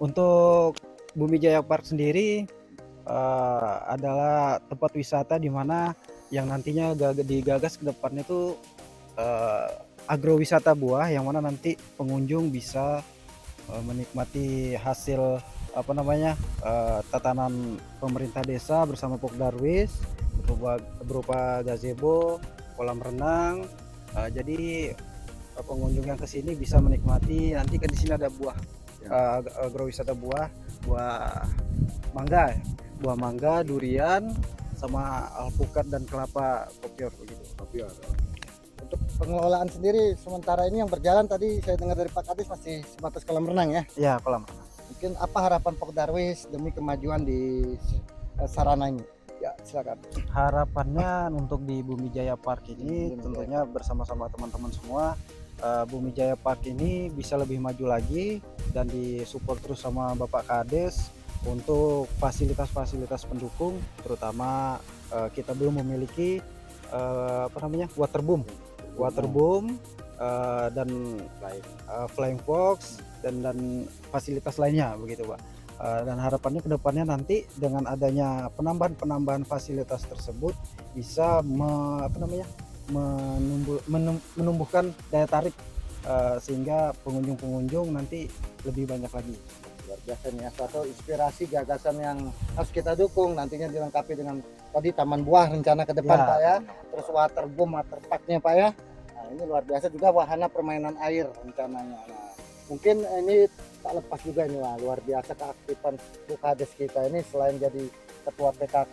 Untuk Bumi Jaya Park sendiri adalah tempat wisata di mana yang nantinya digagas ke depannya itu agrowisata buah, yang mana nanti pengunjung bisa menikmati hasil tatanan pemerintah desa bersama Pokdarwis berupa gazebo, kolam renang. Jadi pengunjung yang kesini bisa menikmati, nanti kan di sini ada buah agrowisata buah mangga, buah mangga, durian, sama alpukat dan kelapa kopior begitu. Kopior. Untuk pengelolaan sendiri sementara ini yang berjalan tadi saya dengar dari Pak Kadis masih sebatas kolam renang ya? Ya, kolam renang. Mungkin apa harapan Pokdarwis demi kemajuan di sarana ini? Ya, silakan. Harapannya untuk di Bumi Jaya Park ini tentunya bersama-sama teman-teman semua, Bumi Jaya Park ini bisa lebih maju lagi dan disupport terus sama Bapak Kades untuk fasilitas-fasilitas pendukung, terutama kita belum memiliki waterboom dan flying fox dan fasilitas lainnya begitu, Pak. Dan harapannya ke depannya nanti dengan adanya penambahan fasilitas tersebut bisa menumbuhkan daya tarik sehingga pengunjung nanti lebih banyak lagi. Luar biasa nih, atau inspirasi gagasan yang harus kita dukung, nantinya dilengkapi dengan tadi taman buah rencana ke depan ya, Pak ya, terus waterboom, waterparknya Pak ya. Nah, ini luar biasa juga wahana permainan air rencananya. Nah, mungkin ini tak lepas juga ini luar biasa keaktifan Bu Kades kita ini, selain jadi ketua PKK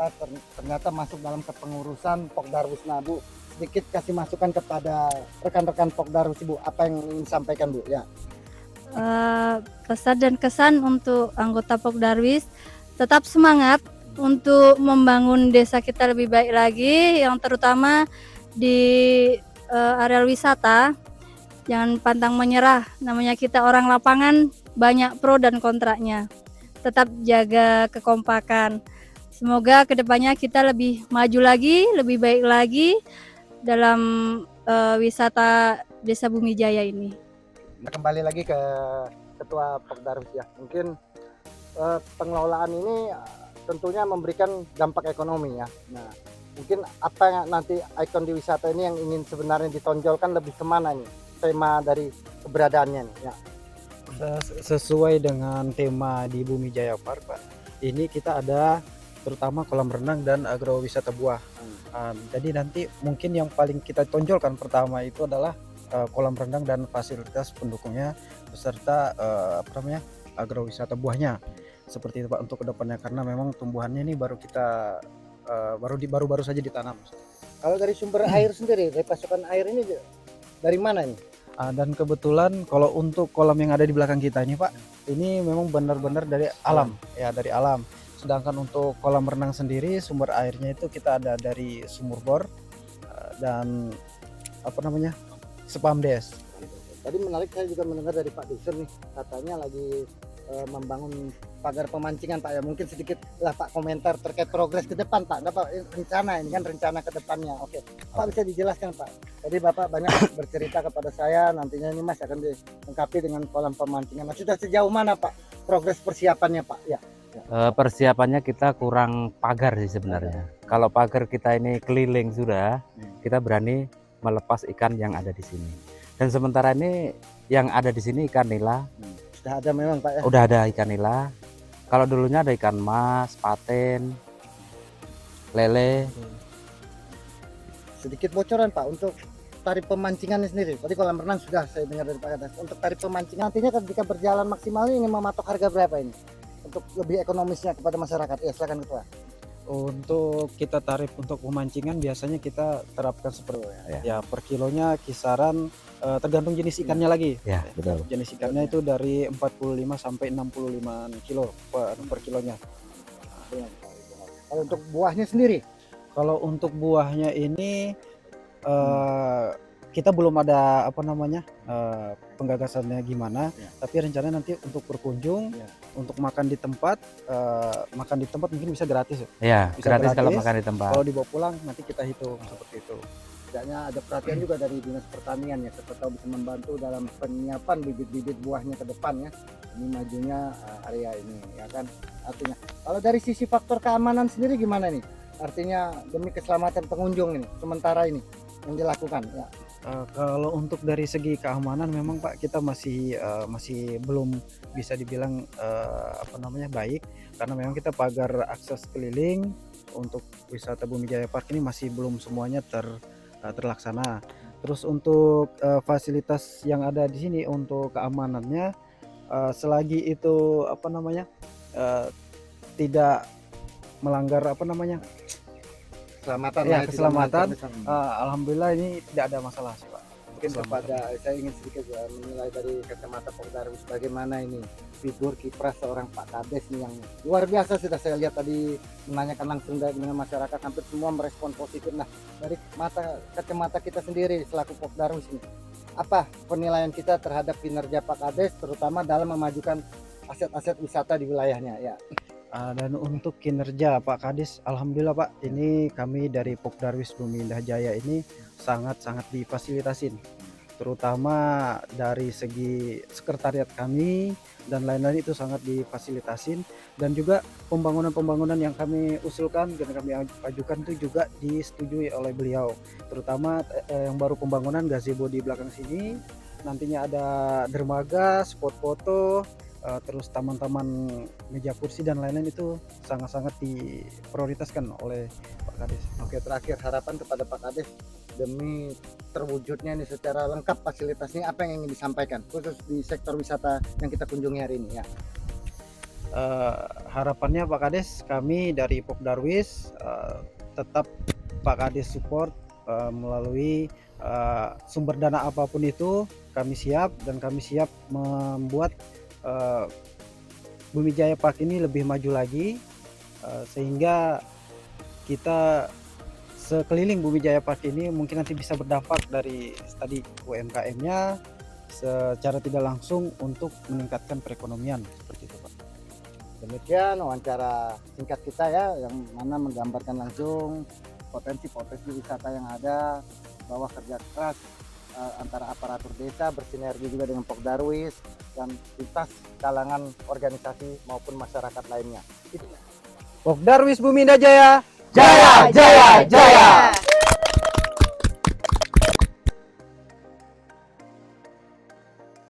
ternyata masuk dalam kepengurusan Pokdarwis. Nah Bu, sedikit kasih masukan kepada rekan-rekan Pokdarwis Bu, apa yang ingin disampaikan Bu ya? Pesan dan kesan untuk anggota Pokdarwis, tetap semangat untuk membangun desa kita lebih baik lagi, yang terutama di areal wisata. Jangan pantang menyerah, namanya kita orang lapangan, banyak pro dan kontraknya. Tetap jaga kekompakan. Semoga kedepannya kita lebih maju lagi, lebih baik lagi dalam wisata Desa Bumi Jaya ini. Kembali lagi ke Ketua Pokdarwis ya, mungkin pengelolaan ini tentunya memberikan dampak ekonomi ya. Nah, mungkin apa yang nanti ikon di wisata ini yang ingin sebenarnya ditonjolkan lebih kemana nih tema dari keberadaannya nih ya? Sesuai dengan tema di Bumi Jaya Park, Pak, ini kita ada terutama kolam renang dan agrowisata buah. Jadi nanti mungkin yang paling kita tonjolkan pertama itu adalah kolam renang dan fasilitas pendukungnya beserta agrowisata buahnya, seperti itu Pak untuk kedepannya, karena memang tumbuhannya ini baru kita baru saja ditanam. Kalau dari sumber air sendiri, dari pasokan air ini dari mana nih? Dan kebetulan kalau untuk kolam yang ada di belakang kita ini Pak, ini memang benar-benar dari alam ya, dari alam. Sedangkan untuk kolam renang sendiri sumber airnya itu kita ada dari sumur bor dan Spamdes. Tadi menarik, saya juga mendengar dari Pak Dusun nih, katanya lagi membangun pagar pemancingan Pak ya. Mungkin sedikit lah Pak komentar terkait progres ke depan Pak. Nggak Pak, rencana ini kan rencana ke depannya. Oke Pak, bisa dijelaskan Pak. Tadi Bapak banyak bercerita kepada saya, nantinya ini Mas akan dilengkapi dengan kolam pemancingan. Nah, sudah sejauh mana Pak progres persiapannya Pak ya? Persiapannya kita kurang pagar sih sebenarnya. Kalau pagar kita ini keliling sudah, kita berani melepas ikan yang ada di sini. Dan sementara ini yang ada di sini ikan nila. Sudah ada memang Pak ya? Udah ada ikan nila. Kalau dulunya ada ikan mas, paten, lele. Sedikit bocoran Pak untuk tarif pemancingannya sendiri. Tadi kolam renang sudah saya dengar dari Pak Kades. Untuk tarif pemancingan nantinya ketika berjalan maksimal ini mematok harga berapa ini? Untuk lebih ekonomisnya kepada masyarakat. Ya silakan Ketua. Untuk kita tarif untuk pemancingan biasanya kita terapkan seperti ya per kilonya kisaran tergantung jenis ikannya lagi. Ya, betul. Jenis ikannya itu dari 45 sampai 65 kilo per kilonya. Kalau untuk buahnya sendiri? Kalau untuk buahnya ini kita belum ada penggagasannya gimana, tapi rencananya nanti untuk berkunjung, untuk makan di tempat mungkin bisa gratis ya. Bisa gratis kalau makan di tempat. Kalau dibawa pulang nanti kita hitung seperti itu. setidaknya ada perhatian juga dari Dinas Pertanian ya, siapa tahu bisa membantu dalam penyiapan bibit-bibit buahnya ke depan ya, ini majunya area ini ya kan. Artinya kalau dari sisi faktor keamanan sendiri gimana nih, artinya demi keselamatan pengunjung ini sementara ini yang dilakukan ya. Kalau untuk dari segi keamanan memang Pak kita masih belum bisa dibilang baik, karena memang kita pagar akses keliling untuk wisata Bumi Jaya Park ini masih belum semuanya terlaksana. Terus untuk fasilitas yang ada di sini untuk keamanannya, selagi itu tidak melanggar Keselamatan ya, lah, keselamatan. tidak melanggar. Alhamdulillah ini tidak ada masalah sih Pak. Mungkin Keselamatan. kepada saya ingin sedikit menilai dari kacamata Pak Darwis bagaimana ini figur kiprah seorang Pak Kades nih yang luar biasa. Sudah saya lihat tadi menanyakan langsung dengan masyarakat, hampir semua merespon positif. Nah, dari kacamata kita sendiri selaku Pak Darwis ini, apa penilaian kita terhadap kinerja Pak Kades terutama dalam memajukan aset-aset wisata di wilayahnya ya. Dan untuk kinerja Pak Kades, alhamdulillah Pak, ini kami dari Pok Darwis Bumi Indah Jaya ini sangat-sangat difasilitasin, terutama dari segi sekretariat kami dan lain-lain itu sangat difasilitasin, dan juga pembangunan-pembangunan yang kami usulkan dan kami ajukan itu juga disetujui oleh beliau, terutama yang baru pembangunan gazebo di belakang sini, nantinya ada dermaga, spot foto, terus taman-taman meja kursi dan lain-lain itu sangat-sangat diprioritaskan oleh Pak Kades. Oke, terakhir harapan kepada Pak Kades demi terwujudnya ini secara lengkap fasilitasnya, apa yang ingin disampaikan khusus di sektor wisata yang kita kunjungi hari ini ya. Harapannya Pak Kades, kami dari Pok Darwis tetap Pak Kades support melalui sumber dana apapun itu, kami siap membuat Bumi Jaya Park ini lebih maju lagi, sehingga kita sekeliling Bumi Jaya Park ini mungkin nanti bisa berdampak dari tadi UMKM-nya secara tidak langsung untuk meningkatkan perekonomian, seperti itu Pak. Demikian wawancara singkat kita ya, yang mana menggambarkan langsung potensi-potensi wisata yang ada, bahwa kerja keras antara aparatur desa bersinergi juga dengan Pok Darwis dan lintas kalangan organisasi maupun masyarakat lainnya. Pok Darwis Bumi Indah Jaya, Jaya, jaya, jaya.